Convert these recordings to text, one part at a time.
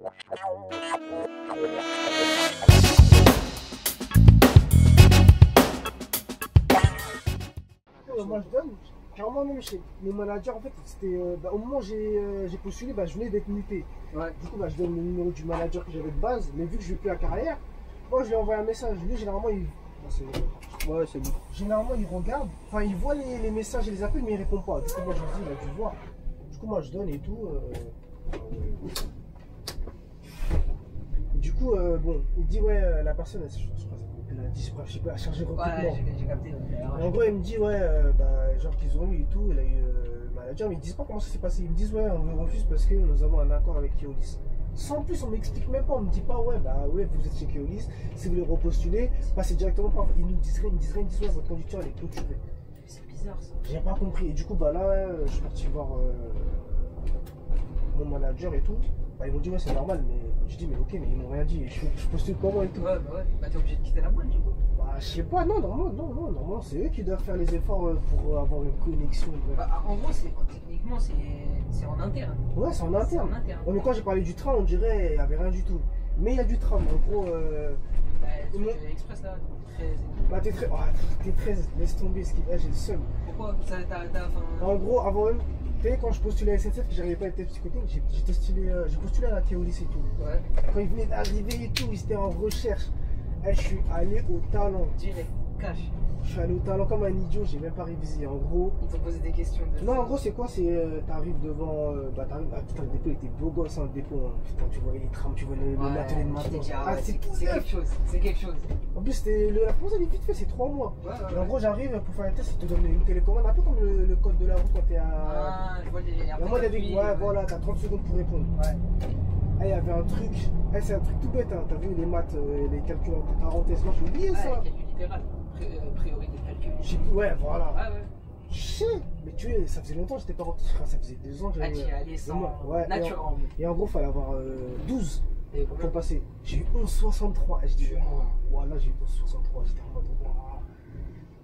Moi je donne, carrément même chez mon manager en fait, c'était au moment où j'ai postulé, je venais d'être muté. Ouais. Du coup je donne le numéro du manager que j'avais de base, mais vu que je n'ai plus la carrière, moi je lui ai envoyé un message. Lui généralement il. Ouais, c'est bon. Généralement il regarde, enfin il voit les messages et les appels mais il répond pas. Du coup moi je lui dis il a dû voir. Du coup moi je donne et tout. Du coup bon, il dit ouais la personne je crois elle a dit je sais pas, elle a chargé recrutement. Ouais, j'ai capté. En gros il me dit ouais genre qu'ils ont eu et tout, il a eu le manager, mais ils disent pas comment ça s'est passé. Ils me disent ouais on vous refuse parce que nous avons un accord avec Keolis. Sans plus, on m'explique même pas, on me dit pas ouais vous êtes chez Keolis, si vous voulez repostuler, passez directement par. Ils nous disent rien, ils disent ouais votre conducteur elle est clôturée. C'est bizarre ça. J'ai pas compris. Et du coup là je suis parti voir mon manager et tout. Ils m'ont dit ouais c'est normal, mais je dis mais ok mais ils m'ont rien dit, je postule comment et tout. Ouais t'es obligé de quitter la boîte du coup. Je sais pas, normalement c'est eux qui doivent faire les efforts pour avoir une connexion. En gros techniquement c'est en interne. Ouais c'est en interne. Mais quand j'ai parlé du train on dirait il n'y avait rien du tout. Mais il y a du tram en gros. Express là, t'es 13 et tout. T'es 13, laisse tomber ce qui j'ai le seum. Pourquoi En gros avant même. Tu sais, quand je postulais à SNCF, que j'arrivais pas à être psychotique, j'ai postulé à la Keolis et tout. Ouais. Quand ils venaient d'arriver et tout, ils étaient en recherche. Je suis allé au talent. Direct, cash. Je suis allé au talent comme un idiot, j'ai même pas révisé. En gros. Ils t'ont posé des questions de. Non, en gros, c'est quoi? T'arrives devant. Putain, le dépôt était beau gosse, hein, le dépôt. Hein. Putain, tu vois les trams, tu vois l'atelier de maintenance. C'est quelque chose. En plus, la promotion, elle est vite fait, c'est 3 mois. Et en gros, j'arrive pour faire un test, ils te donnent une télécommande, un peu comme le code de la route quand t'es à. Je vois ouais, voilà, t'as 30 secondes pour répondre. Ouais. Il y avait un truc, c'est un truc tout bête, hein. T'as vu les maths, les calculs en parenthèse, moi j'ai oublié ça. Calcul littéral, priorité de calcul. Ouais, voilà. Ouais. Je sais, mais tu sais, ça faisait longtemps que j'étais pas rentré, ça faisait 2 ans que j'avais. Tu y allais sans naturel. Et en gros, il fallait avoir 12 pour passer. J'ai eu 11,63. Et je dis, voilà, j'ai eu 11,63. J'étais en mode,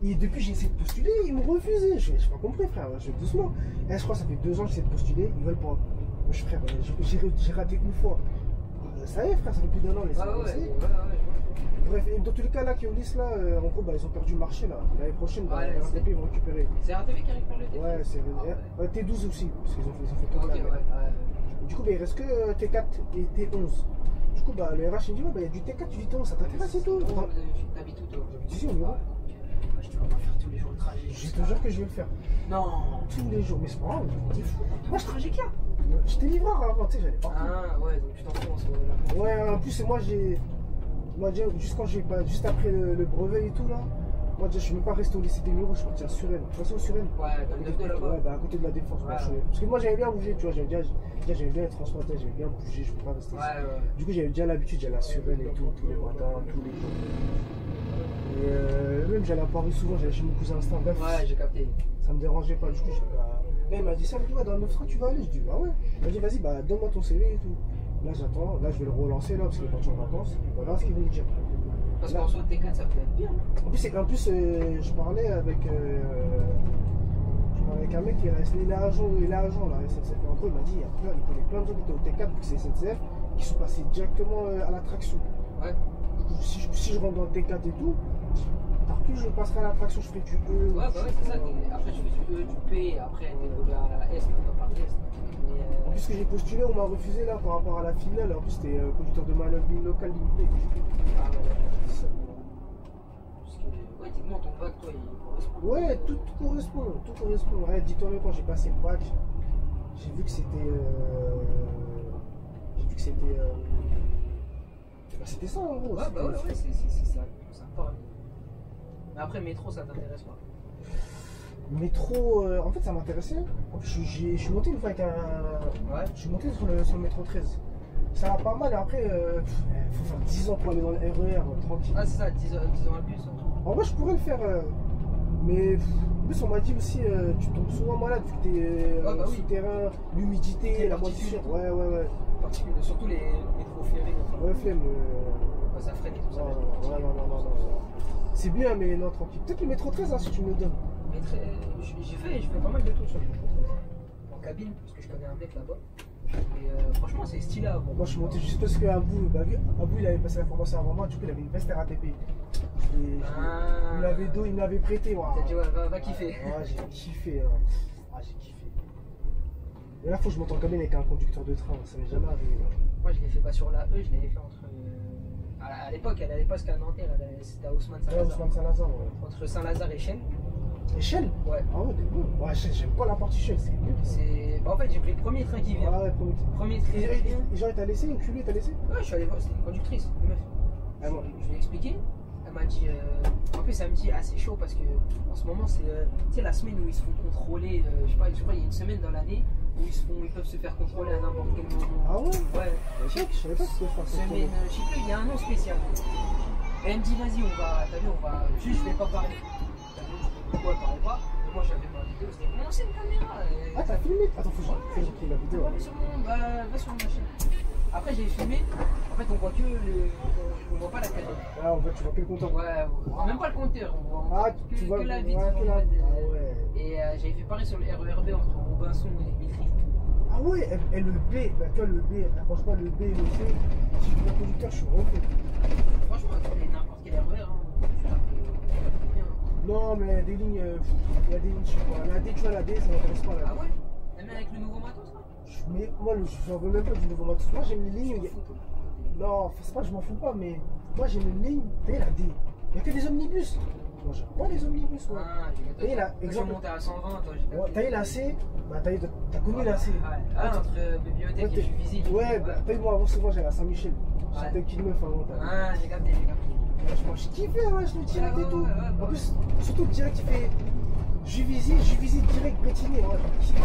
et depuis, j'ai essayé de postuler, ils m'ont refusé. Je n'ai pas compris, frère, je vais doucement. Et je crois que ça fait 2 ans que j'essaie de postuler, ils veulent pas. Moi, frère, j'ai raté une fois. Ça y est, frère, ça fait plus d'1 an, les Bref, et dans tous les cas, là, Keolis, là, en gros, ils ont perdu le marché, là. L'année prochaine, RATP, ils vont récupérer. C'est RATP qui récupère le T12? Ouais, c'est T12 aussi, parce qu'ils ont fait tout là. Du coup, il reste que T4 et T11. Du coup, le RH, il me dit, il y a du T4, du T11, ça t'intéresse et tout? T'habites où, toi? J'habite ici, au bureau. Tu vas pas faire tous les jours le trajet. Je te jure que je vais le faire. Non. Tous les jours, mais c'est pas grave. T'es fou. Moi, je trajet qu'il y a. J'étais livreur avant, tu sais, j'allais partout. Ah ouais, donc tu t'en fous en ce moment. Ouais, en plus, moi, juste après le brevet et tout, là, moi, je suis même pas resté au lycée des Mureaux, je suis parti à Suresnes. Tu vois, c'est au Suresnes? Ouais, dans le 9 de là-bas. Ouais, à côté de la Défense. Parce que moi, j'aimais bien bouger, tu vois, j'aimais bien être transporté, j'aimais bien bouger, je pouvais pas rester ici. Du coup, j'avais déjà l'habitude, j'allais à Suresnes et tout, tous les matins, tous les jours. Et même, j'allais à Paris souvent, j'allais chez mon cousin instant. Bref, ouais, j'ai capté. Ça me dérangeait pas, du coup, j'ai pas. Et il m'a dit ça, il m'a dit, ouais, dans le 9 tu vas aller. Je dis, bah ouais. Il m'a dit, vas-y, donne-moi ton CV et tout. Là, j'attends, là, je vais le relancer, là, parce qu'il est parti en vacances. Voilà ce qu'il veut me dire. Parce qu'en soi, T4, ça peut être bien. En plus je parlais avec un mec qui est agent là, SNCF. En gros, il m'a dit, il connaît plein de gens qui étaient au T4, vu que c'est SNCF, qui sont passés directement à l'attraction. Ouais. Du coup, si je rentre dans le T4 et tout, plus je passerai à l'attraction, je ferai du E. Ouais, c'est ça. Après, tu fais du E, du P, et après, t'es relié à la S, on va parler S. En plus, que j'ai postulé, on m'a refusé là par rapport à la finale. En plus, c'était conducteur de manœuvre locale limité. Ah ouais, c'est ça. Ouais, techniquement, ton bac, toi, il correspond. Ouais, tout correspond. Ouais, dis-toi même quand j'ai passé le bac, j'ai vu que c'était. C'était ça en gros. Ouais, c'est ça. Sympa. Mais après, métro, ça t'intéresse pas? Métro, en fait, ça m'intéressait. Je suis monté une fois avec un. Ouais. Je suis monté sur le métro 13. Ça va pas mal, et après, faut faire 10 ans pour aller dans le RER, tranquille. Ah, c'est ça, 10 ans à bus. En vrai, je pourrais le faire, mais en plus, on m'a dit aussi, tu tombes souvent malade vu que t'es souterrain, l'humidité, la moisissure. Ouais. Surtout les métros ferrés. Ouais, flemme. Ça freine et tout ça. Non. C'est bien, mais non, tranquille. Peut-être le métro 13, hein, si tu me le donnes. J'ai fait pas mal de tours sur le métro 13. En cabine, parce que je connais un mec là-bas. Et franchement, c'est stylé à voir. Moi je suis monté juste parce qu'Abou, Abou il avait passé la formation avant moi, du coup il avait une veste RATP. Et il me l'avait prêté. Wow. T'as dit, ouais, va kiffer. Ouais, j'ai kiffé. Ah, j'ai kiffé. Et là, faut que je monte en cabine avec un conducteur de train, ça m'est jamais arrivé. Moi, je l'ai fait pas sur la E, je l'avais fait entre. À l'époque, elle allait pas jusqu'à Nanterre, c'était à Ousmane Ouais, Saint-Lazare. Ousmane Saint-Lazare, ouais. Entre Saint-Lazare et Chelles. Et Shell? Ouais. Ah ouais, t'es bon. Ouais, Shell, j'aime pas la partie Shell, c'est nul. C'est. Bah, en fait, j'ai pris le premier train qui vient. Ah ouais, Premier train qui vient. Genre, il t'a laissé, une culée, t'a laissé? Ouais, je suis allé voir, c'était une conductrice, une meuf. Ah bon. Je lui ai expliqué. Elle m'a dit. En plus, elle me dit, ah, c'est chaud parce que en ce moment, c'est tu sais, la semaine où ils se font contrôler. Je sais pas, je crois qu'il y a une semaine dans l'année où ils peuvent se faire contrôler à n'importe quel moment. Ah ouais? Ouais. Je savais pas que c'était ça. Semaine, je sais plus, il y a un nom spécial. Et elle me dit, vas-y, on va. T'as vu, on va. Juste, je vais pas parler. T'as vu, pourquoi elle parlait pas? Et moi, j'avais ma vidéo, c'était mon ancienne caméra. Ah, t'as filmé? Attends, faut que j'ai pris la vidéo. Va sur ma chaîne. Après, j'ai filmé. En fait, on voit que on voit pas la caméra. Ah, en fait, tu vois quel compteur? Ouais, on voit même pas le compteur. On voit Ah, tu vois que la vitre. ouais, que la... En fait. Ah ouais. Et j'avais fait pareil sur le RERB entre Robinson et Mitry. Ah ouais, et le B, bah tu vois le B, t'approches pas le B et le C, si tu vois le conducteur, je suis refait. Franchement, n'importe quel RER, hein. Non, mais des lignes, il y a des lignes, je sais pas. La D, tu vois, la D, ça m'intéresse pas. Ah ouais? Même avec le nouveau matos là? Mais moi, j'en veux même pas du nouveau matos. Moi, j'aime les lignes où il y a... Non, c'est pas que je m'en fous pas, mais moi, j'aime une ligne, t'as la D. Il y a que des omnibus. Moi, j'aime pas les omnibus, moi. Ah, j'ai là, exemple. monté à 120, toi, j'ai Ouais, t'as eu la C, bah t'as connu la C. Ah, entre bibliothèque et je visite. Ouais, bah t'as eu moi avant, souvent, j'allais à Saint-Michel. Ouais. J'étais une petite meuf avant. Ah, j'ai capté. Franchement, je kiffais, ouais, je le direct et tout. Ouais. En plus, surtout le direct, il fait. Je visite direct Bretigny. Ouais, j'ai kiffé,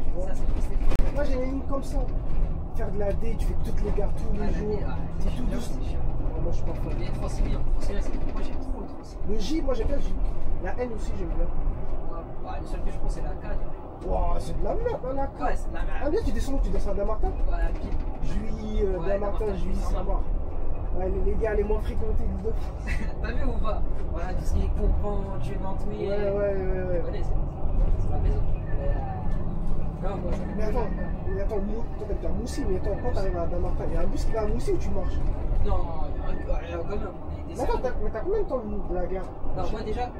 tu vois. Ça, c'est Moi, j'ai une ligne comme ça. Faire de la D, tu fais toutes les gares tous les jours. C'est tout douce. Moi, je suis pas fan. Il y a le Francilien. Moi, j'aime trop le Francilien. Le J, moi, j'aime bien le J. La N aussi, j'aime bien. Ouais, le seul que je pense, c'est la 4. Wow, c'est de la merde, hein, la K. Ouais, c'est de la merde. Ah, bien, tu descends à Damartin. Ouais, la pile. Juilly, Ouais, Damartin, Damartin, Juilly, Saint-Marc. Saint-Marc. Ouais, les gars les moins fréquentés du dos. T'as vu ou pas? Voilà, tout ce qui est Compan, Dieu Nantoué. Ouais. Tu connais, c'est la maison. Non, moi, Mais attends, toi t'habites à Moussi, mais attends, quand t'arrives à Damartin, il y a un bus qui va à Moussi ou tu marches? Non, quand même. Mais attends, t'as combien de temps de la gare? Non, moi déjà,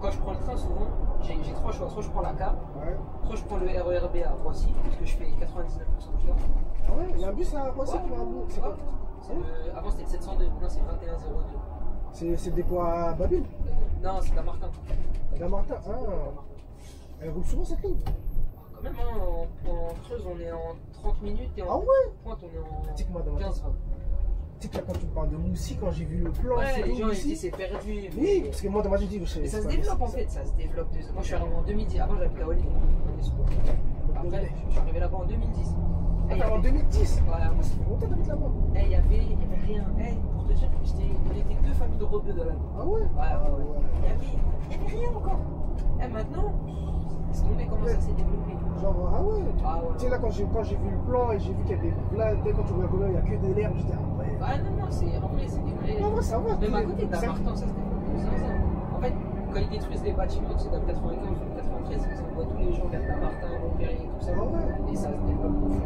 quand je prends le train, souvent, j'ai trois choix. Soit je prends la K, Ouais. soit je prends le RERB à Roissy, parce que je fais 99% du temps. Ah ouais, il y a un bus à Roissy qui va à Moussi. C'est quoi? Avant c'était le 702, maintenant c'est 2102. C'est des quoi à Babyle? Non, c'est Damartin. Damartin, ah. Elle roule souvent cette ligne? Quand même, hein, en Creuse, on est en 30 minutes et en Ah ouais? Pointe, on est en Tu sais que moi, Damartin, 15-20. tu sais que là, quand tu me parles de Moussi, quand j'ai vu le plan, Ouais, c'est les où, gens ils Moussi? disent c'est perdu. Oui, parce que moi, dans ma vie, je sais. Mais ça se développe en fait, ça se développe. Moi je suis arrivé en 2010, avant j'habitais à Olivier. Après, je suis arrivé là-bas en 2010. Attends, en 2010? Voilà, moi, Ça fait longtemps d'habiter là-bas. il y avait rien. Pour te dire, on était deux familles de rebeux dans la vie. Ah ouais? Ouais. Il y avait rien encore. Maintenant, laisse tomber comment ça s'est développé. Genre, ah ouais? Ah ouais. Tu sais, là, quand j'ai vu le plan et j'ai vu qu'il y avait. Là, dès quand tu regardes comment il n'y a que de l'herbe, j'étais, ah ouais. Ah non, en vrai, c'est des vrais. Non, ouais, ça va. Même à côté de ça- Damartin, ça se développe. En fait, quand ils détruisent les bâtiments, c'est dans le 95 ou le 93, ils envoient tous les gens vers Damartin, Montpellier, tout ça. Ah ouais. Et ça se développe au fond.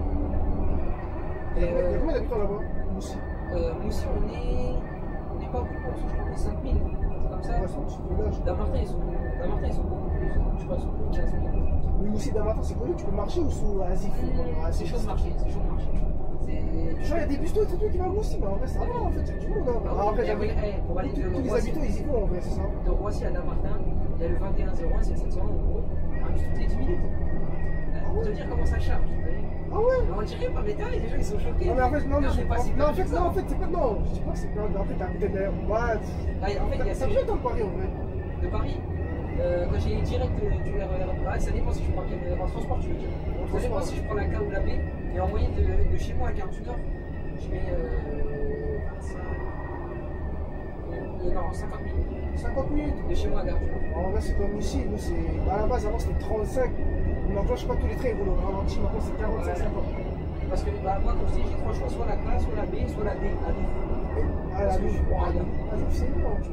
Il y a combien d'habitants là-bas? Moussi. Moussi, on n'est pas beaucoup, je crois qu'on est 5000. C'est comme ça. Ouais, c'est un petit village. Damartin, ils sont beaucoup plus. Je crois qu'ils sont plus de 15 000. Oui, Moussi Damartin, c'est connu, tu peux marcher ou sous Asif? C'est chaud de marcher, c'est chaud de marcher. Genre, il y a des bus tout qui vont à Moussi, mais en vrai, ça va, en fait, il y a du monde. Hein. Ah, Après, j'avais. pour aller de Tous les Roissy, habitants, ils y vont, en vrai, c'est ça. de Roissy à Damartin, il y a le 2101, c'est le 700 en gros. Un bus toutes les 10 minutes. Pour te dire comment ça charge. Ah ouais? On dirait pas, mais les gens ils sont choqués. Non, mais en fait, non, mais c'est pas si non, en perdu fait, que ça. non, en fait, c'est pas. Non, je dis pas que c'est pas. En fait, t'as peut-être derrière. Ouais. En fait, il y a Ça me fait dans le Paris, en vrai. de Paris. Quand j'ai direct du RER, ça dépend si je prends en transport, tu veux dire. Ça dépend si je prends la K ou la B. Et en moyenne de chez moi à Gare du Nord, je mets 50 minutes. 50 minutes. De chez moi à Gare du Nord. En vrai, c'est comme ici. Nous, c'est. À la base, avant, c'était 35. Maintenant, je sais pas, tous les trains, ils roulent au ralenti. Maintenant, c'est 45, 50. Parce que moi, comme je dis, j'ai trois choix, soit la K, soit la B, soit la D à nouveau. Ah, la douche. Ah, c'est bon. Non, je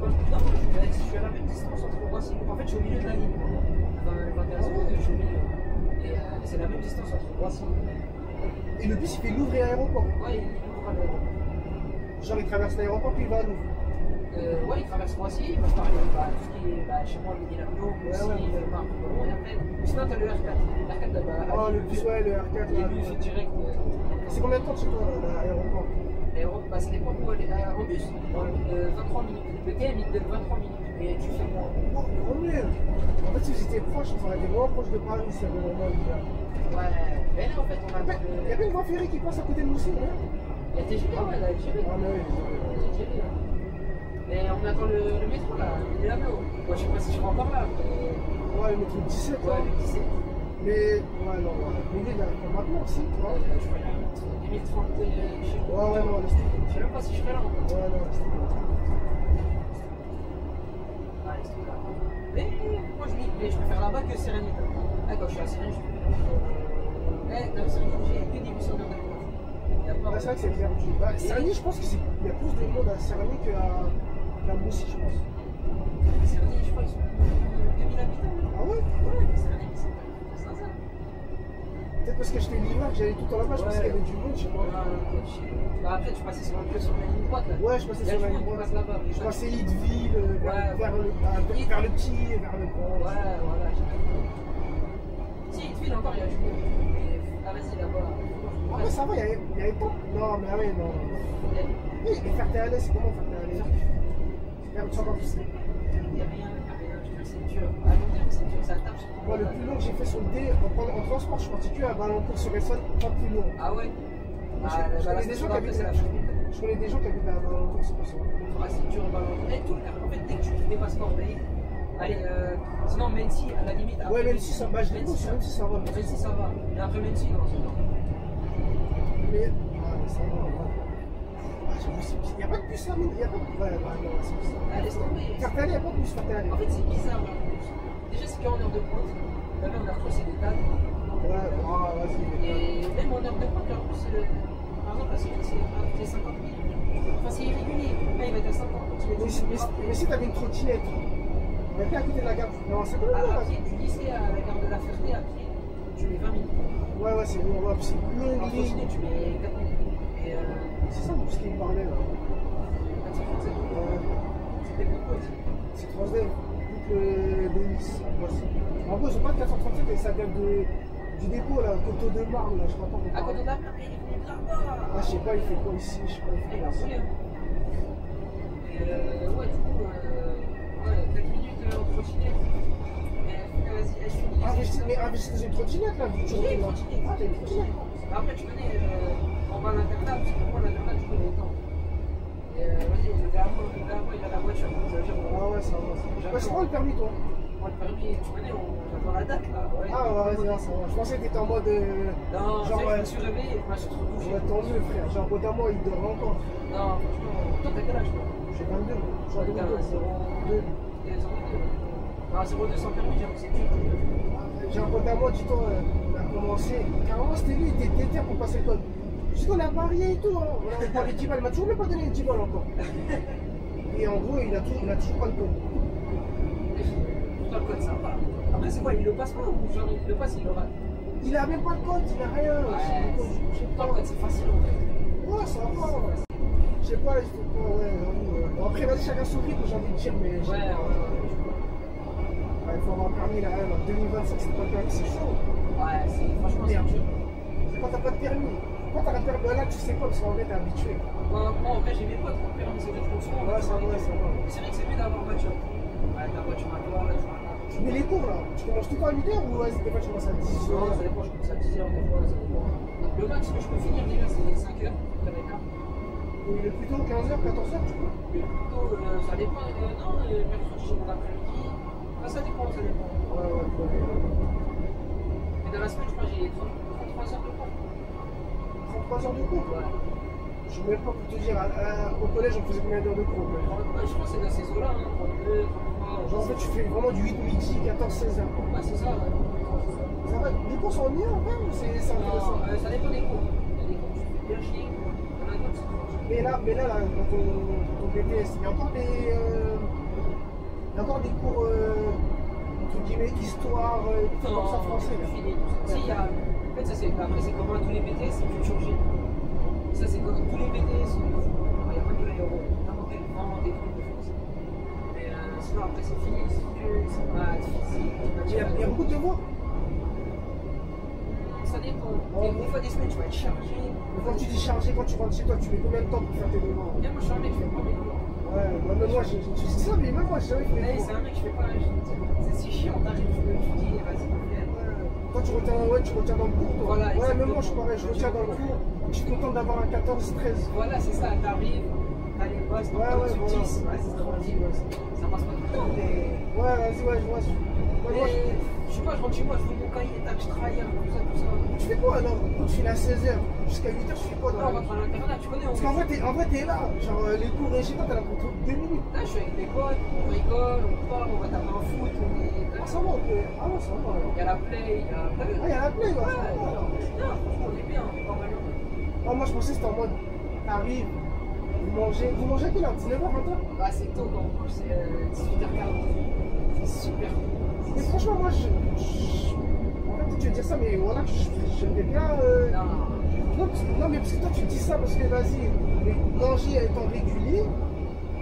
suis à la même distance entre Roissy. En fait, je suis au milieu de la ligne. 21 secondes, je suis au milieu. Et c'est la même distance entre Roissy Et le bus, il fait Louvre et aéroport. Ouais, il ouvre à l'aéroport. Genre, il traverse l'aéroport, puis il va à Louvre. Ouais, il traverse Roissy, il va parler tout ce qui est chez moi, le Guillermo, Roissy, Marc, et après, sinon t'as le R4. R4 là-bas. Oh, le bus, ouais, le R4. Et lui, c'est direct. C'est combien de temps de chez toi, l'aéroport? L'aéroport, bah, ça dépend où aller. En bus, 23 minutes. Le TM, il te donne 23 minutes. Et tu fais moins. Oh, trop mieux. En fait, si vous étiez proche, on aurait été vraiment proche de Paris, c'est vraiment bien. Ouais, mais là, en fait, on a. Il y avait une voie ferrée qui passe à côté de nous aussi, non? Il y a TGV, ouais, la TGV. Ah, mais oui. TGV, là. Mais on attend le métro là, il est là-bas. Moi je sais pas si je rentre par là. Mais... Ouais, le métro 17. Ouais, le 17. Mais, ouais, non, ouais. Mais il est là, maintenant aussi, tu vois. Je crois qu'il y a 2030 chez moi. Ouais, non, laisse tomber. Je sais même pas si je serai là encore. Ouais, non, laisse tomber. Ah, laisse tomber. Mais moi je préfère là-bas que Sérénité. Ah, quand je suis à Sérénité, je préfère. Dans Sérénité, j'ai que des bus en heure de pointe. C'est vrai que c'est perdu. Bah, Serny, je pense qu'il y a plus de monde à Serny qu'à Moussy, je pense. Serny, je crois qu'ils sont 2000 habitants. Ah ouais? Ouais, mais Serny, c'est ça. Peut-être parce que j'étais l'hiver, que j'allais tout le temps là-bas, je pensais qu'il y avait du monde chez moi. Bah, après, tu passais sur la ligne droite là. Ouais, je passais sur la ligne droite. Là-bas. Je passais Hideville, vers le petit et vers le grand. Ouais, voilà. Si, Hideville encore, il y a du monde. Ah, vas-y, là-bas. Ah ouais, ça va, il y avait pas. Non, mais ah ouais, non. Oui, et Ferté-Alais, c'est comment Ferté-Alais? C'est comme ça, pas plus. Il n'y a rien, c'est dur. À long terme, c'est dur, ça tape. Moi, le plus long que j'ai fait sur le D, en transport, je suis parti que à Balancourt sur Essonne, pas plus long. Ah ouais? Je connais des gens qui habitent à Balancourt sur Essonne. Ah, c'est dur, Balancourt. Et tout le temps, en fait, dès que tu dépasses Corbeil, allez, sinon Mency, à la limite. Ouais, Mency, ça va, je l'ai dit, Mency, ça va. Mency, ça va. Et après Mency, non, c'est non. Mais, ça va, ouais. Il n'y a pas de bus là, mais il n'y a pas de. Ouais, non, c'est bizarre. Ah, laisse tomber. Ferté-Alais, il n'y a pas de bus Ferté-Alais. En fait, c'est bizarre là. Déjà, c'est qu'en heure de pointe. Là, on a retrouvé c'est des tags. Ouais, vas-y. Et même en heure de pointe, en plus, par exemple, c'est 50 000. Enfin, c'est irrégulier. Là, il va être à 50. Mais si t'avais une trottinette, on était à côté de la gare. Non, c'est pas à pied, du lycée à la gare de la Ferté, à pied, tu mets 20 minutes. Ouais, c'est long, ouais, c'est long. En trottinette, tu mets 4 minutes. Et c'est ça ce qu'il me parlait là. 437. C'était beaucoup aussi. C'est Transdev, de Nice. En gros, ils ont pas de 437 et ça vient du dépôt là, Coteau de Marne, là, je crois pas. À côté de la mer, il est là-bas. Ah, je sais pas, il fait quoi ici, je sais pas, il fait quoi ici. Et ouais, du coup, 4 minutes en trottinette. Vas-y, je finis. Mais investir dans une trottinette là, vu que tu J'ai une trottinette. Ah, t'as une trottinette. Après, tu connais, on va à l'internat, parce que moi, l'internat, tu connais les temps. Et vas-y, le gars, il a la voiture, ça veut dire. Ah ouais, ça va. Ouais, c'est quoi le permis toi? Moi, le permis, tu connais, on attend la date là. Ouais. Ah ouais, vas-y, ça va. Je pensais que t'étais en mode. Non, genre, je me suis réveillé, je me suis trop touché. Ouais, tant mieux, frère. Genre, pote à moi, il dort encore. Non, franchement, toi, t'as quel âge toi? J'ai 22, moi. Je suis en 2002. 2002. Ah, 02 sans permis, j'avoue que c'est dur. J'ai un pote à moi, dis-toi, il a commencé. Carrément, c'était lui, il était déter pour passer le code. Juste qu'on a parié et tout, hein. On a pas les 10 balles. Il m'a toujours même pas donné les 10 balles encore. Et en gros, il a toujours pas le code. Pourtant, le code, ça va. Après, c'est quoi? Il le passe pas ou genre il le passe, il l'aura? Il a même pas le code, il a rien. Ouais, pourtant, le code, c'est facile en fait. Ouais, ça va. Je sais pas, il faut pas, ouais. Bon, après, vas-y, chacun son rythme, j'ai envie de dire, mais. Ouais. Il faut avoir un permis là, en 2025, c'est pas le permis, c'est chaud. Ouais, franchement, c'est dur. C'est quand t'as pas de permis. Quand t'as un permis là, tu sais pas, parce qu'en vrai, t'es habitué. Moi, en vrai, j'ai mes potes qui ont permis, c'est vrai que souvent. Ouais, ça va, ça va. C'est vrai que c'est mieux d'avoir une voiture. Ouais, ta voiture à toi, là, tu vois. Mais les cours là, tu commences tout le temps à 8h ou vas-y, des fois tu commences à 10h? Non, ça dépend, je commence à 10h, des fois, ça dépend. Le max que je peux finir déjà, c'est 5h, Il est plutôt 15h, 14h, tu vois? Mais plutôt, ça dépend. Non, mercredi, j'ai mon après-midi. Ça dépend, ça dépend. Ouais. Mais dans la semaine, je crois que j'ai 33 heures de cours. 33 heures de cours? Ouais. Je ne sais même pas pour te dire, au collège, on faisait combien d'heures de cours? Ouais, je crois que c'est dans ces eaux-là, hein, 32, 33. Genre en fait, tu fais vraiment du 8 midi, 14, 16 heures. Ouais, c'est ça, ouais. Ça va, les cours sont ennuyeux en fait ou c'est intéressant? Non, ça dépend des cours. Il y a des cours, tu fais bien chier. Il y en a d'autres, c'est tranquille. Mais là, dans ton BTS, il y a encore des cours, entre guillemets, d'histoire, tout comme ça, français. Là. Fini. Si, il y a fait, ça c'est après c'est comme tous les BTS, c'est culture G. Ça c'est comme tous les BTS, il n'y a pas que l'aéro, n'importe quelle vente, des trucs de France. Mais sinon après c'est fini, c'est maths, physique, Il y a beaucoup de devoirs. ça dépend. Des fois des semaines tu vas être chargé. Quand tu dis chargé, quand tu rentres chez toi, tu mets combien de temps pour faire tes devoirs? Bien moi je suis un mec, je fais pas mes devoirs. Ouais, même moi, tu dis ça, mais même moi, j'ai jamais fait mes C'est devoirs. un mec, je fais pas, c'est si chiant, t'arrives, tu dis, vas-y, viens. Quand tu retiens, ouais, tu retiens dans le cours, toi. Voilà, Ouais, exactement. même moi, je suis pareil, je retiens dans le cours. Je suis content d'avoir un 14-13. Voilà, c'est ça, t'arrives, t'as les postes, Ouais, ouais, tu voilà. 10, ouais, c'est tranquille, ça passe pas tout le temps, mais. Ouais, vas-y, ouais, je vois. Mais, je sais pas, je rentre chez moi, je fais mon cahier, tac, je travaille, tout ça, tout ça. Tu fais quoi alors? Quand tu finis à 16h jusqu'à 8h, tu fais quoi Là, dans on va la vie? prendre l'internat, tu connais, on Parce qu'en vrai, t'es là. Genre, les cours et chez toi, t'as la contre 2 minutes. Là, je suis avec mes potes, on rigole, on parle, on va taper un foot, on est. Ah, ça va, ok. Ah, ouais, ça va. Il y a la play, il y a. T'as vu? Ah, il y a la play, là. Ouais, Ça va. non, franchement, on est bien, on est pas mal. Ah, moi, je pensais que c'était en mode, t'arrives, vous mangez à quelle heure? 19h, 20h? Bah, c'est tôt quand on mange, c'est 18h40. C'est super tôt. Mais franchement, moi, en fait, tu veux dire ça, mais voilà, j'aimerais bien. Non, mais parce que toi, tu dis ça parce que, vas-y, mais manger étant régulier,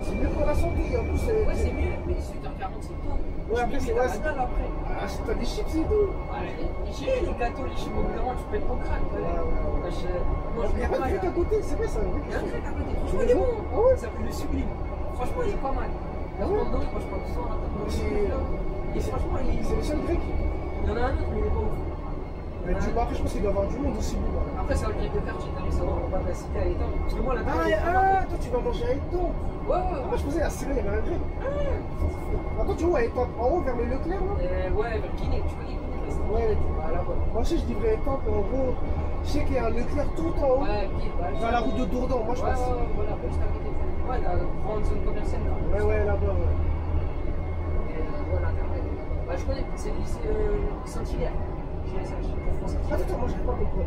c'est mieux pour la santé. En plus, Ouais, c'est mieux, mais 18h40, c'est tôt. Ouais, après, c'est ouais, mal après. t'as des chips et tout. Ouais, les gâteaux, les chips au bout d'un moment, tu peux être ton crâne. Ouais. Il n'y a pas de truc à côté, c'est vrai ça. Il y a un truc à côté. Franchement, il est bon. Ah ouais? Ça s'appelle le sublime. Franchement, il est pas mal. Ah ouais? Moi, je parle souvent à la sublime. Et franchement, C'est le seul grec. il y en a un autre, mais il est pas ouf. Mais du coup, après, je pense qu'il doit y avoir du monde aussi. Là. Après, c'est un grec de quartier, t'as vu, ça va, on va pas la citer à l'étang. Parce que moi, la Toi, tu vas manger à Étang. Ouais, Moi, je pensais à Cyril, il y avait un grec. Attends, tu vois, à Étang, en haut, vers le Leclerc, là? Ouais, vers Guinée, tu connais Guinée? Ouais. Ah, là-bas. Moi aussi, je livrais Étang, en gros, je sais qu'il y a un Leclerc tout en haut. Ouais, puis, Dans la route de Dourdan, moi, je ouais, pense. voilà, juste à côté. Ouais, la grande zone commerciale, là. Ouais, là-bas, ouais. Voilà, bah, je connais, c'est le lycée Saint-Hilaire. Attends, moi, je n'ai pas compris.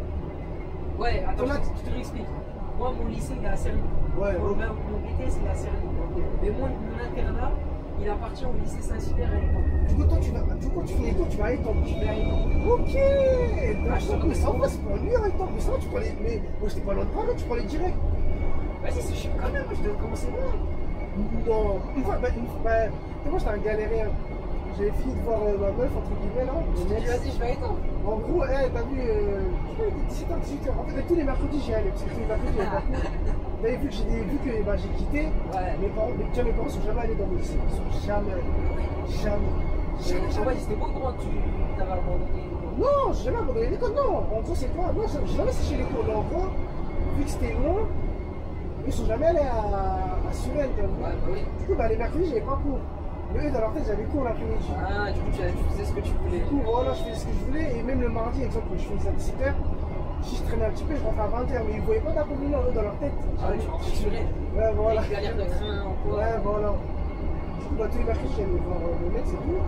Ouais, attends, je te réexplique. Moi, mon lycée, il est à Cerny. Ouais, Mon BTS, il est à Cerny. Mais moi, mon internat, il appartient au lycée Saint-Hilaire à l'époque. Du coup, quand tu finis Étang, tu vas à Étang. Je vais à Étang. Ok. Mais ça va, c'est pas dur Étang. Mais ça va, tu peux aller. Mais moi, j'étais pas loin de Paris, tu peux aller direct. Vas-y, c'est chiant quand même, moi, je dois commencer loin. Non, moi j'étais un galérien. J'ai fini de voir ma meuf, entre guillemets, là. Je te dis, vas-y, je vais à Étang. En gros, t'as vu, je crois qu'il était 17h, 18h. En fait, tous les mercredis, j'y allais, parce que tous les mercredis, il y avait pas cours. Vous avez vu que j'ai quitté. Ouais. Mes parents sont jamais allés dans le lycée. Ils sont jamais allés. Jamais. Ouais, c'était pas au courant que tu t'avais abandonné. Non, j'ai jamais abandonné l'école, non. En gros, c'est quoi? Non, j'ai jamais séché les cours. Mais en gros, vu que c'était loin, ils sont jamais allés à Suresnes, t'as vu? Ouais, bah oui. Du coup, les mercredis, j'avais pas cours. Mais eux, dans leur tête, j'avais cours l'après-midi. Ah, du coup, tu faisais ce que tu voulais. Du coup, voilà, je faisais ce que je voulais. Et même le mardi, exemple, je faisais à 17h. Si je traînais un petit peu, je rentrais à 20h. Mais ils voyaient pas d'inconvénient, eux, dans leur tête. Ah, tu rentres sur elle. Ouais, voilà. Tu as l'air de crin ou quoi. Ouais, voilà. Du coup, tous les mercredis, j'allais voir le mec, c'est tout.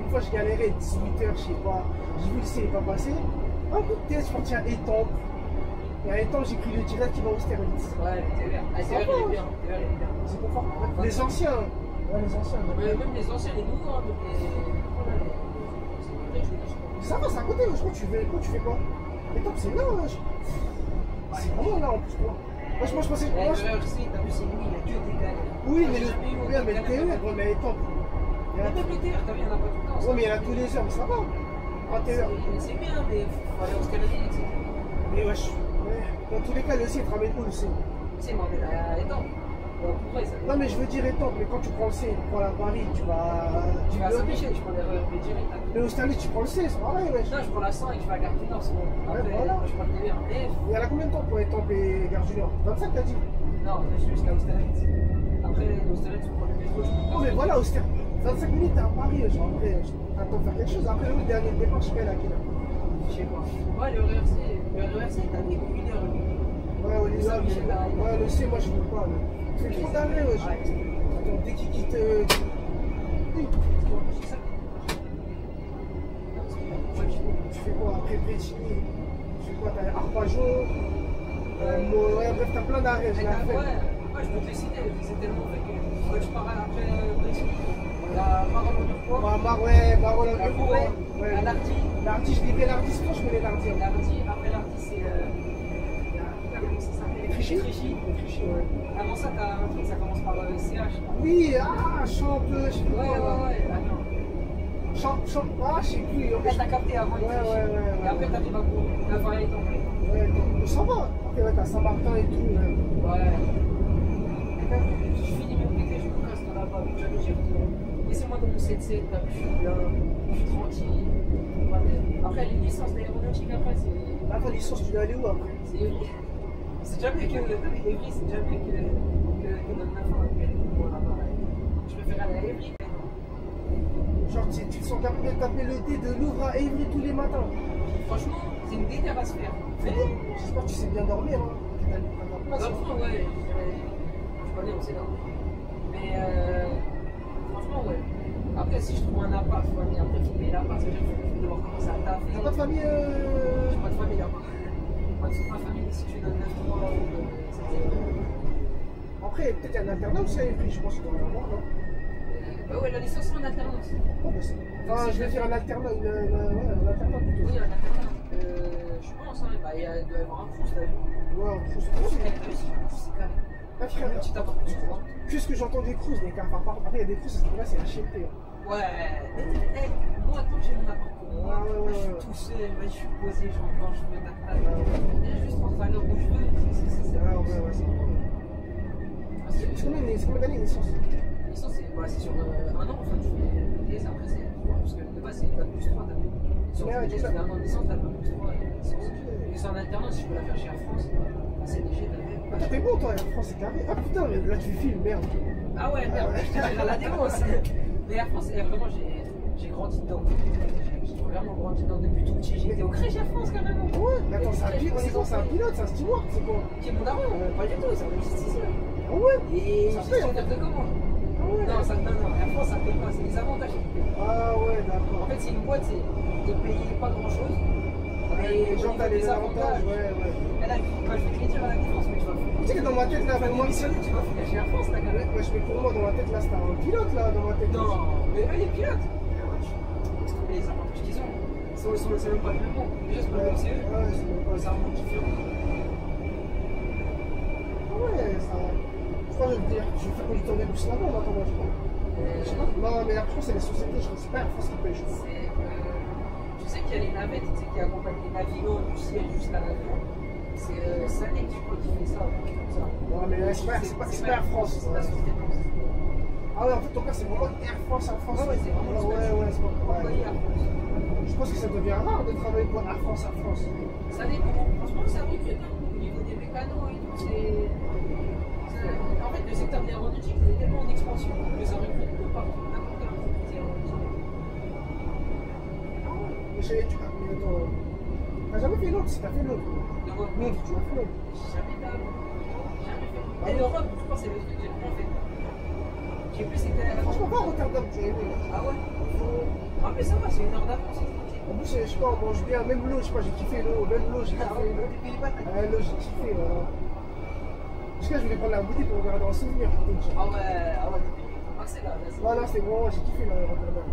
Une fois, je galérais 18h, je sais pas. J'ai vu que c'est pas passé. Un coup de tête, je suis parti à Étampes. Et à Étampes, j'ai pris le direct qui va au Sterlitz. Ouais, le TER. Ah, TER, il est bien. TER, il est bien. C'est confort. Les anciens. Ouais, les anciens. Même les anciens, les nouveaux, hein, donc Ça va, c'est à côté, je crois que tu fais quoi? Étampes, c'est là, c'est vraiment là en plus, quoi. Moi, je pensais. Le RC, t'as vu, c'est lui, il a que des galères. Oui, mais le TER, ouais, mais Étampes. Même le TER, t'as vu, il y en a pas tout le temps. Ouais, mais il y en a tous les heures, mais ça va. Un TER. C'est bien, mais faut aller au Scalabine, etc. Mais wesh, dans tous les cas, le C, il te ramène où le C? C'est moi, mais à Étampes. Bon, pour vrai, ça Non, mais je veux dire Étampes, mais quand tu prends le C, tu prends la Paris, tu vas. Tu vas à Saint-Michel, je prends les directs. Mais au Sterlitz, tu prends le C, c'est pareil, wesh. Non, je prends la 100 et je vais à Gare du Nord, c'est bon. Après, voilà. moi, je prends le TER. Mais Il y en a combien de temps pour Étampes et Gare du Nord? 25, t'as dit? non, je suis jusqu'à Austerlitz. Après, l'Austerlitz, tu prends le métro, je Oh, mais voilà, au Sterlitz. 25 minutes, t'es à Paris, genre, après, t'attends de faire quelque chose. Après, le dernier départ, je sais pas, il a quelle heure? Je sais pas. Ouais, le RERC, t'as mis 1 heure. Ouais, ouais, le C, moi, je veux pas. C'est trop d'arrêt, wesh. Attends, dès qu'il quitte. Tu fais quoi après Bretigny? Tu fais quoi? T'as Arpajon? Ouais, bref, t'as plein d'arrêts, j'ai la flemme. Ouais, Ouais, je peux te les citer, c'est tellement fait que quand je pars après Brésil, il y a Marol en Uruguay, Ouais, Marol en la Uruguay, Ouais. la Lardy. Lardy, je l'ai fait Lardy, je connais Lardy. Lardy, après Lardy, c'est. Il y a. Comment ça s'appelle? Trichy, ouais. Avant ça, t'as un truc, ça commence par CH. Oui, chante, je sais pas. Ouais, attends. Chante, je sais plus. Après, t'as capté avant les Trichy. Ouais. Et après, t'arrives à Pau. La Vaille est tombée. Ouais, ça va. Après, ouais, t'as Saint-Martin et tout. Ouais. Je finis mes PT, je me casse dans la bas, jamais j'y retourne. Laissez-moi dans mon 7-7, là, je suis bien, je suis tranquille. Après, les licences d'aéronautique, après, c'est. Là, ta licence, tu dois aller où après? C'est Evry. C'est déjà mieux que. Evry, c'est déjà mieux que notre 9 ans. Je préfère aller à Evry. Genre, tu te sens capable de taper le dé de Louvre à Évry tous les matins. Franchement, c'est une déterre à se faire. J'espère que tu sais bien dormir. Franchement, ouais, je connais, on sait dormir. Mais franchement, ouais. Après, si je trouve un appart, faut aller après filmer l'appart, ça veut dire qu'il faut devoir commencer à taffer. T'as pas de famille J'ai pas de famille là-bas. Moi, toute ma famille, si tu donnes 9 mois, Après, peut-être qu'il y a un internat aussi à Évry, je pense qu'il doit y en avoir, non? Ouais, la licence en alternance. Enfin, je vais dire un internat, un internat plutôt. Oui, un internat. Je pense, hein, bah, il doit y avoir un Crous, t'as vu? Ouais, un Crous. C'est carré. Ah, frère, Un petit appart, tu crois? qu'est-ce que j'entends des Crous, des cartes. Après, il y a des Crous, là, c'est HLT. Ouais, moi, tant que j'ai mon appart pour moi, Ouais. je suis tout seul, je suis posé, quand je veux t'attaquer. Juste rentrer à l'heure où je veux, c'est Ouais, c'est vrai. C'est combien d'années une licence? licence, c'est sur un an, enfin, tu fais TS, après, c'est 3, parce que de base, c'est pas plus 3, t'as vu. Sur Ouais, tu fais un an de licence, t'as pas plus 3 licence. Et c'est en alternance, si je peux la faire chez Air France, à CDG, t'as vu. Ah, t'es bon, toi, Air France, c'est carré. Ah, putain, là, tu filmes, merde. Ah ouais, merde, je te dirai la défense. Mais Air France, vraiment, j'ai grandi dedans. J'ai vraiment grandi dedans depuis tout petit. J'étais au crèche Air France, carrément. Ouais, mais attends, c'est un pilote, c'est un steward, c'est quoi? Qui est mon daron, pas du tout, c'est un logisticien. Ah ouais? Et Ça paye, gestionnaire de commande. Ah ouais? Non, Air France, ça paye pas, c'est les avantages qui payent. Ah ouais, d'accord. En fait, c'est une boîte, ils payent pas grand chose. Mais Genre, t'as les avantages, ouais. Elle a je vais te les dire à la défense, mais tu vas faire. Tu sais que dans ma tête, là, pour moi, tu vas faire chez Air France, t'as carrément. ouais, je fais pour moi, dans ma tête, là, c'était un pilote, là, dans ma tête. Non, mais eux, les pilotes. Mais les avantages qu'ils ont, c'est même pas le même monde. Déjà, c'est pas le même, c'est eux. Ouais, c'est même pas C'est un monde différent. Ah ouais, ça. Je crois que je vais te dire, je vais faire du tour des bus là-bas, en attendant, je crois. Je sais pas. Non, mais après, je crois que c'est les sociétés, je crois que c'est pas Air France qui paye, je crois. Tu sais qu'il y a les navettes, tu sais, qui accompagnent les navigants du ciel jusqu'à l'avion. C'est Sané, je crois, qui fait ça, ou quelque chose comme ça. Non, mais c'est pas Air France. C'est pas société de France. Ah ouais, en fait, ton père, c'est vraiment Air France, Air France. Ouais, c'est vraiment Ouais, c'est pas Employé Air France. Je pense que ça devient rare de travailler pour Air France, Air France. Ça dépend. Franchement, ça recrute. Au niveau des mécanos et tout, c'est. En fait, le secteur de l'aéronautique est tellement en expansion que ça recrute de partout. N'importe quelle entreprise aéronautique. Mais attends, t'as jamais fait l'autre, si t'as fait l'autre. De quoi? L'autre, tu as fait l'autre. Jamais d'avant. Jamais fait. Et l'Europe, je pense que c'est le truc que j'ai bien fait. J'ai plus été. Franchement, pas à Rotterdam, tu as aimé. Ah ouais? En plus, ça va, c'est une heure d'avance. En plus, je sais pas, on mange bien, même l'eau, je sais pas, j'ai kiffé l'eau, même l'eau, j'ai kiffé l'eau. L'eau, j'ai kiffé, voilà. Parce que je voulais prendre la bouteille pour regarder en souvenir. Ah ouais, c'est là. Voilà, c'est bon, j'ai kiffé Rotterdam.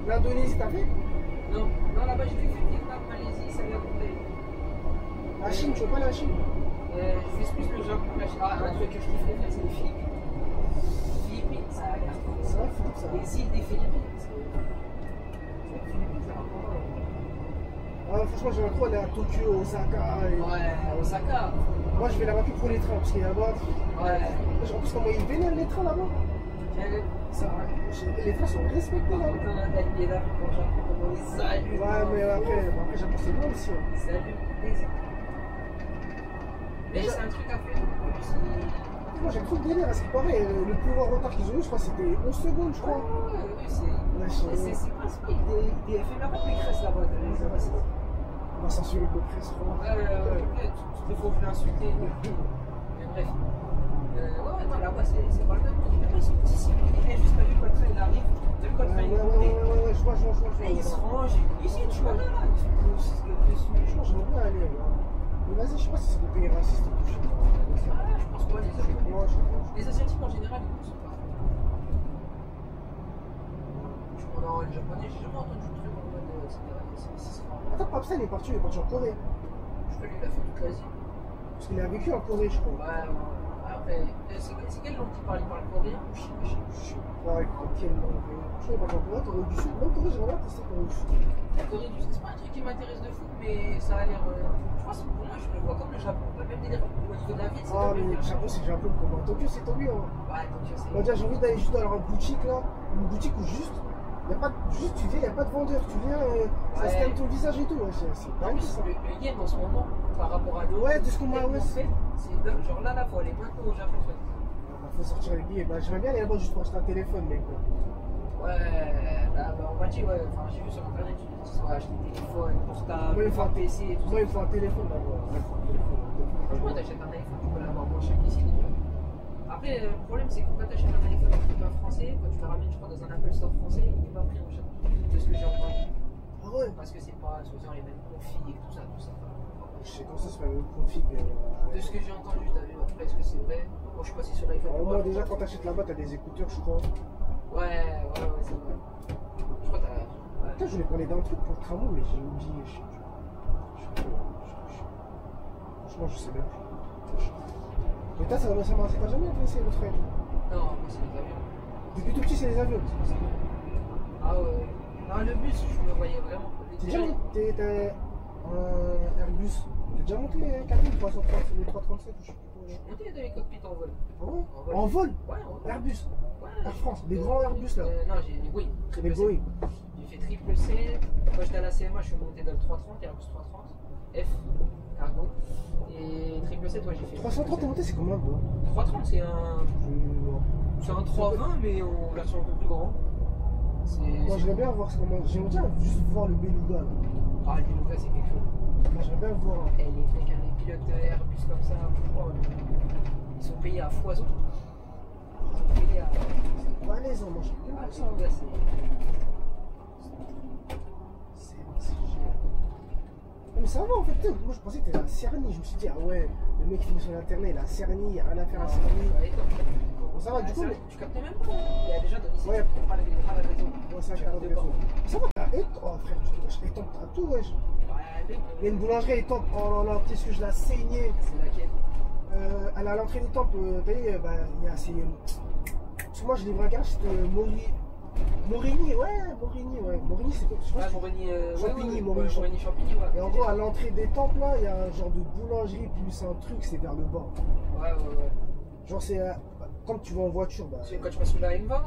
L'Indonésie, t'as fait? Non, là-bas j'ai fait Vietnam, Malaisie, ça vient compter. La Chine, tu veux pas la Chine? Je fais plus le Japon que la Chine. Ah, un truc que je kifferais faire, c'est les Philippines. Les Philippines, ça a l'air trop. C'est vrai, Philippe, ça. Les îles des Philippines. Ah, franchement, j'aimerais trop aller à Tokyo, Osaka. Ouais, Osaka. Moi, je vais là-bas que pour les trains, parce qu'il y a là-bas. Ouais. En plus, comment ils vénèrent les trains là-bas? Les trains sont respectés là. Elle est là pour le Japon, comment ils saluent. Ouais, mais après j'avoue que c'est loin aussi. Salut, plaisir. Mais c'est un truc à faire. Moi j'ai trop de délire à ce qui paraît. Le plus grand retard qu'ils ont eu, je crois, c'était 11 secondes, je crois. Oui, c'est pas speed. Des éphémères de Pécresse là-bas. On va censurer le presse, je crois. Ouais, il faut plus l'insulter. Mais bref. Ouais, non, là-bas, c'est pas le même. Ils sont disciplinés. Juste, t'as vu quand le train il arrive, t'as vu quand le train il est monté. Ouais, je vois. Et ils se rangent. Ici, tu vois, là, ils sont tous. Je crois que j'aimerais bien aller. Mais vas-y, je sais pas si c'est des pays racistes et tout, je sais pas. Ah, je pense pas, les Asiatiques. Moi, je sais pas. Les Asiatiques en général, ils ne sont pas. Tu prends les Japonais, j'ai jamais entendu de truc en mode c'est Attends, Papsa, il est parti en Corée. je crois qu'il a fait toute l'Asie. Parce qu'il a vécu en Corée, je crois. Ouais, ouais. Après, c'est quelle langue qui parle? Il parle coréen ou chinois? Ouais, quel nom. Je sais pas, en Corée du Sud. Même Corée, j'aimerais bien tester Corée du Sud. La Corée du Sud, c'est pas un truc qui m'intéresse de fou, mais ça a l'air. Je pense que pour moi, je le vois comme le Japon. Pas même délire au niveau de la ville, c'est Ah, comme mais le Japon, c'est le Japon pour moi. Tokyo, c'est Tokyo. Hein. Ouais, donc c'est. Moi, déjà, j'ai envie d'aller juste dans leur boutique là. Une boutique où juste. Y a pas de, juste tu viens, il n'y a pas de vendeur. Tu viens, ça Ouais. scanne ton visage et tout. Ouais, c'est En dingue plus, ça. le yen en ce moment, par rapport à l'euro, Ouais, de ce qu'on m'a. Ouais, fait, c'est genre là, faut aller maintenant au Japon. faut sortir les billets. Bah, j'aimerais bien aller là-bas juste pour acheter un téléphone, mais quoi. Ouais, bah, on m'a dit, ouais, enfin, j'ai vu sur internet, tu dis, ouais, acheter des téléphones, portables, Moi, il me faut un PC et tout Moi, ça. il me faut un téléphone là-bas. Ouais, il faut un téléphone. Franchement, t'achètes un iPhone, tu peux l'avoir moins cher qu'ici. Après, le problème, c'est que quand t'achètes un iPhone qui n'est pas français, quand tu le ramènes, je crois, dans un Apple Store français, il n'est pas pris en charge. De ce que j'ai entendu. Ah ouais. Parce que c'est pas, soi-disant, les mêmes configs et tout ça, tout ça. Je sais comment ça se fait le config. De ce que j'ai entendu, t'as vu, après, est-ce que c'est vrai? Moi, je suis passé sur l'iPhone. Au moins, déjà, quand t'achètes là-bas, t'as des écouteurs, je crois. Ouais, c'est vrai. Je crois que t'as. Ouais. Putain, je voulais parler d'un truc pour le tramway, mais j'ai oublié. Franchement, je sais même plus. Mais toi, ça t'a jamais intéressé le train? Non, moi, c'est les avions. Depuis tout petit, c'est les avions. Ah ouais. Non, le bus, je me voyais vraiment. T'es déjà monté un Airbus? T'es déjà monté Captain 330, les 337 ou je sais plus quoi? Monté dans les cockpits en vol. Ah ouais? En vol. En vol? Ouais, en vol. Airbus? Ouais. Air France, les grands Airbus là. Non, j'ai oui, Les triple C. Boeing. J'ai fait triple C. Quand j'étais à la CMA, je suis monté dans le 330, Airbus 330. F, cargo. Et triple C, toi, j'ai fait. 330 t'es monté, c'est combien de 330, c'est un 320, mais en version un peu plus grand. Moi, j'aimerais bien voir comment. J'aimerais bien juste voir le Beluga là. Ah, le Beluga, c'est quelque chose. Moi, j'aimerais bien le voir. Et les mecs, les pilotes Airbus comme ça, franchement, ils sont payés à foison. Ils sont payés à. C'est pas à l'aise, hein, moi, j'aime bien Ah, voir le ça. Beluga, c'est. C'est génial. Mais ça va en fait, moi je pensais que t'étais à Cerny, je me suis dit, ah ouais, le mec finit son internet, il est à Cerny, il n'y a rien à faire à Cerny. Ouais, top. Bon, ça va, du coup, Tu captais même pas. Il y a déjà dans ici, Ouais. tu prends pas la raison. ouais, c'est un carré de raison. Ça va, t'as Étampes, oh frère, tu Étampes, t'as tout, wesh. Ouais, Il y a une boulangerie à Étampes, oh là là, qu'est-ce que je la saignée. c'est laquelle? Elle est à l'entrée d'Étampes, t'as vu, bah, il y a ces. Parce que moi je livre un gars, c'était Morigny, ouais. Morigny, c'est quoi? Je sais pas Ouais, si- Morigny, Champigny, Morigny Champigny, ouais. Et en gros, à l'entrée d'Étampes, là, il y a un genre de boulangerie plus un truc, c'est vers le bas. Ouais. Genre, c'est. Quand tu vas en voiture, bah. C'est quand tu passes sous la M20, là?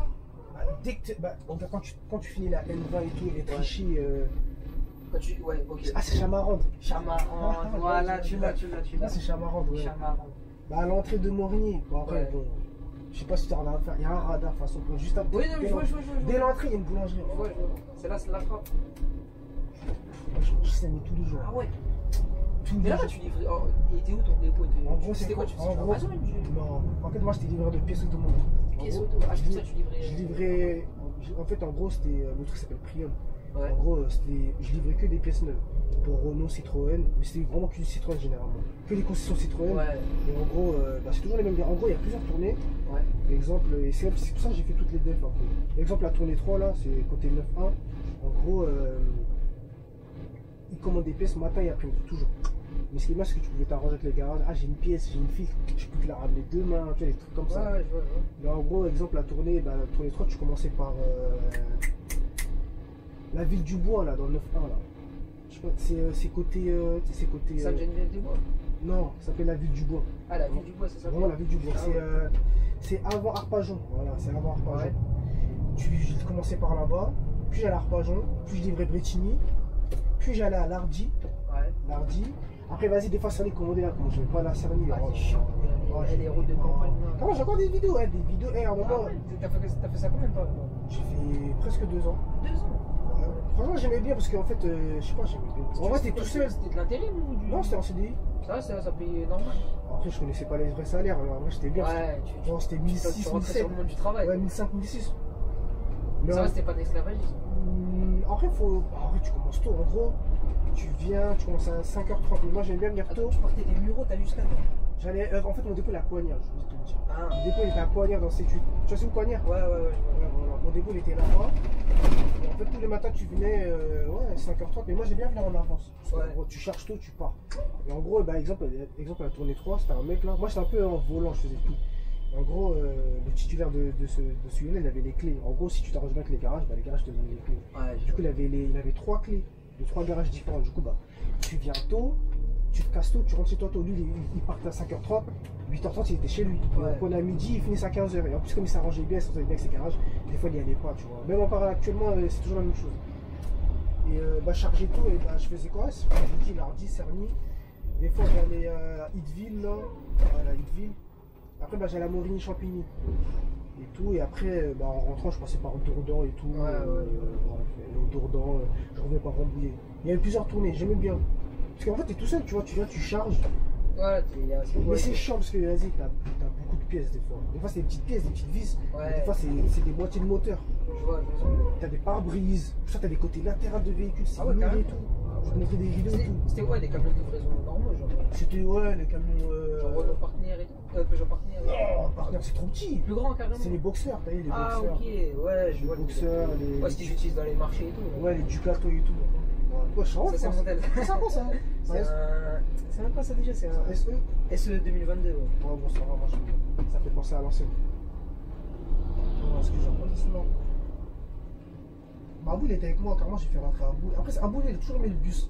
Dès que quand tu finis la N20 et tout, les trichis. Quand tu. Ouais, ok. Ah, c'est Chamarande. Chamarande, voilà, tu l'as. Là, c'est Chamarande, ouais. Chamarande. Bah, à l'entrée de Morigny. Bon, après, Ouais. bon. Je sais pas si tu as rien à faire. Il y a un radar, de toute façon. Juste après. Oui, non, mais je vois. Dès l'entrée, il y a une boulangerie. Je vois. C'est là, c'est la frappe. Moi, je saigne tous les jours. Ah ouais. Tous Mais les là, jours. tu livrais. Oh, il était où ton dépôt? En gros, C'était quoi? Tu faisais en sur gros, Amazon ou non. En fait, moi, j'étais livreur de pièces automobile. pièces En gros, auto? Ah, je pensais que tu livrais. Je livrais. En fait, en gros, c'était. Le truc s'appelle Prium. Ouais. En gros, je livrais que des pièces neuves. Pour Renault, Citroën. Mais c'était vraiment que du Citroën généralement. Que des concessions Citroën. Ouais. Et en gros, bah, c'est toujours les mêmes gars. En gros, il y a plusieurs tournées. Ouais. Exemple, et c'est pour ça que j'ai fait toutes les defs un peu. Exemple, la tournée 3, là, c'est côté 9-1. En gros, ils commandent des pièces matin et après-midi, toujours. Mais ce qui est bien, c'est que tu pouvais t'arranger avec les garages. Ah, j'ai une pièce, j'ai une fille, je peux te la ramener demain, tu vois, des trucs comme ça. Ouais, je vois. Là, en gros, exemple, la tournée 3, tu commençais par la ville du Bois, là, dans le 9-1, là. Je sais pas, c'est côté. C'est côté. Sainte-Geneviève-des-Bois. Non, ça s'appelle la ville du Bois. Ah, la ville du bois, c'est ça? Vraiment la ville du Bois. Ah, C'est avant Arpajon. Voilà, c'est avant Arpajon. Ouais. J'ai commencé par là-bas, puis j'allais à Arpajon, puis je livrais Bretigny, puis j'allais à Lardy. Ouais. Lardy. Après, vas-y, des fois, Cerny, commandé là, quand je vais pas à la Cerny. Ah, c'est chiant. Elle est route de campagne. Comment j'ai encore des vidéos, hein, des vidéos. À un moment, Ah ouais, t'as fait ça combien de temps? j'ai fait presque 2 ans. 2 ans. Ouais. Franchement, j'aimais bien parce qu'en fait, je sais pas, j'aimais bien. En vrai, t'es tout seul. C'était de l'intérim ou du. Non, c'était en CDI. Ça payait normal. Après, je connaissais pas les vrais salaires. En vrai, j'étais bien. Ouais, Genre, c'était tu 1600, rentrais 1700. sur le monde du travail. Ouais, 1500, 1600. Mais Ça va, c'était pas d'esclavagisme. En vrai, tu commences tôt. En gros, tu commences à 5h30. Mais moi, j'aime bien venir Attends, tôt. tu partais des Mureaux, t'as jusqu'à quand? En fait, mon dépôt, il est à Poignard, je voulais te le dire. Ah, Mon dépôt, il était à Poignard dans cette étude. Tu vois, c'est où Poignard? ouais, Ouais, voilà. Mon dépôt, il était là-bas. Et en fait, tous les matins, tu venais, 5h30. Mais moi, j'aime bien venir en avance. Parce que, Ouais. en gros, tu charges tôt, tu pars. Et en gros, bah, exemple, à la tournée 3, c'était un mec là. Moi, j'étais un peu en volant, je faisais tout. Et en gros, le titulaire de celui-là, il avait les clés. En gros, si tu t'arranges bien avec les garages, bah, les garages te donnent les clés. ouais. Du coup, il avait 3 clés de 3 garages différents. Du coup, bah, tu viens tôt, tu te casses tôt, tu rentres chez toi tôt. Lui, il partait à 5h30, 8h30, il était chez lui. Ouais. Donc, on est à midi, il finissait à 15h. Et en plus, comme il s'arrangeait bien, il s'entendait bien avec ses garages, des fois, il n'y allait pas, tu vois. Même encore actuellement, c'est toujours la même chose. Et bah, charger tôt, et bah, je faisais quoi? Jeudi, mardi, Cerny. Des fois, j'allais à Hitteville, là. Voilà, Hitteville. Après, bah, j'allais à Morigny-Champigny. Et tout, et après, bah, en rentrant, je passais par Dourdan et tout. Ouais. Au Dourdan, je revenais par Rambouillet. Il y avait plusieurs tournées, j'aimais bien. Parce qu'en fait, t'es tout seul, tu vois, tu viens, tu charges. Ouais, Mais c'est chiant parce que, vas-y, t'as beaucoup de pièces des fois. Des fois, c'est des petites pièces, des petites vis. Ouais. Des fois, c'est des moitiés de moteur. Je vois. T'as des pare-brises, tout ça, t'as des côtés latéraux de véhicules, c'est Ah ouais, nul et carrément. tout. Je te montrais des vidéos et tout. C'était ouais, des camions de livraison normaux, genre. C'était, ouais, les camions. Genre Renault Partner et tout. Peugeot Partner. Oh, partenaire, c'est trop petit. Plus grand carrément. C'est les boxeurs, t'as vu, les Ah, boxeurs. ok, ouais, je Les vois. boxeurs, les. Ouais, ce qu'ils utilisent dans les marchés et tout. Ouais, les Ducato et tout. Ouais, je Ça, c'est un modèle. C'est sympa ça. C'est un. C'est même pas ça déjà, c'est un SE. SE 2022. Ouais. Ouais, bon, ça va, moi, ça fait penser à l'ancienne. Ce que j'ai raconté sinon. Abou, il était avec moi, carrément, j'ai fait rentrer Abou. Après, Abou, il a toujours aimé le bus.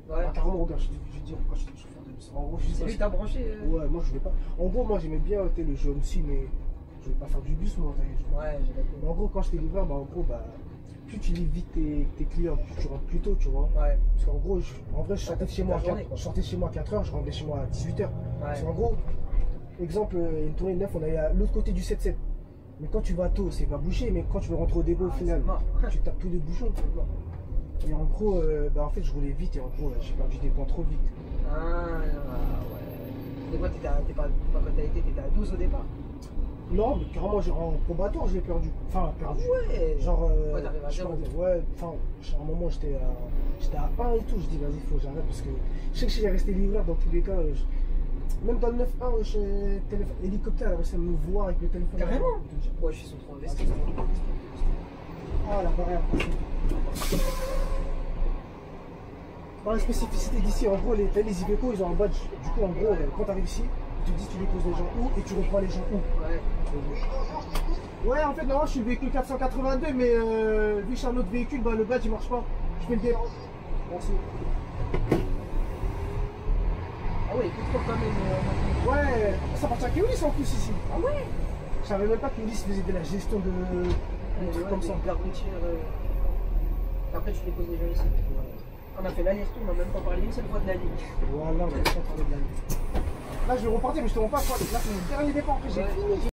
Ouais. Ah, carrément, regarde, je vais te dire pourquoi j'étais chauffeur de bus. En gros, je C'est lui sais qui t'a branché. Ouais, moi, je voulais pas. En gros, moi, j'aimais bien le jeu aussi, mais je voulais pas faire du bus, moi. Ouais, j'ai Mais d'accord. en gros, quand j'étais livreur, bah, en gros, bah, plus tu livres vite tes clients, plus tu rentres plus tôt, tu vois. Ouais. Parce qu'en gros, en vrai, je sortais de chez moi à journée, 4 quoi. je sortais de chez moi à 4h, je rentrais chez moi à 18h. Parce Ouais. qu'en gros, exemple, une tournée de 9, on allait à l'autre côté du 7-7. Mais quand tu vas tôt, c'est pas bouché, mais quand tu veux rentrer au dépôt au final, c'est mort. tu tapes tous les bouchons. Et en gros, bah, en fait, je roulais vite et en gros, j'ai perdu des points trop vite. Ah, ouais. Des fois, t'étais pas quand t'as été, t'étais à 12 au départ. Non, mais carrément, en combattant, je l'ai perdu. Enfin, perdu. Ouais. Genre, Ouais, t'arrives à je 0. pense- ouais, enfin, à un moment, j'étais à 1 et tout. Je dis, vas-y, faut que j'arrête parce que je sais que si j'ai resté livreur, dans tous les cas, même dans le 9-1, hélicoptère, elle a réussi à me voir avec le téléphone. Carrément. Ouais, je suis sur trop investi. Ah, la barrière. Dans la spécificité d'ici, en gros, les Iveco, ils ont un badge. Du coup, en gros, quand t'arrives ici, ils te disent tu déposes les gens où et tu reprends les gens où. Ouais. Ouais, en fait, non, je suis le véhicule 482, mais vu que je suis un autre véhicule, bah, le badge il marche pas. Je fais le dé. Merci. Ah ouais, écoute trop quand même. Ouais, ça appartient à Keolis en plus ici. Ah ouais. Je savais même pas que Keolis faisait de la gestion de trucs comme ça. Garde routière. Après, tu déposes les gens ici. On a fait l'aller-retour, on n'a même pas parlé une seule fois de la ligne. Voilà, on va pas parler de la nuit. Là, je vais repartir, mais je te rends pas quoi. Là, c'est mon dernier départ, après j'ai fini.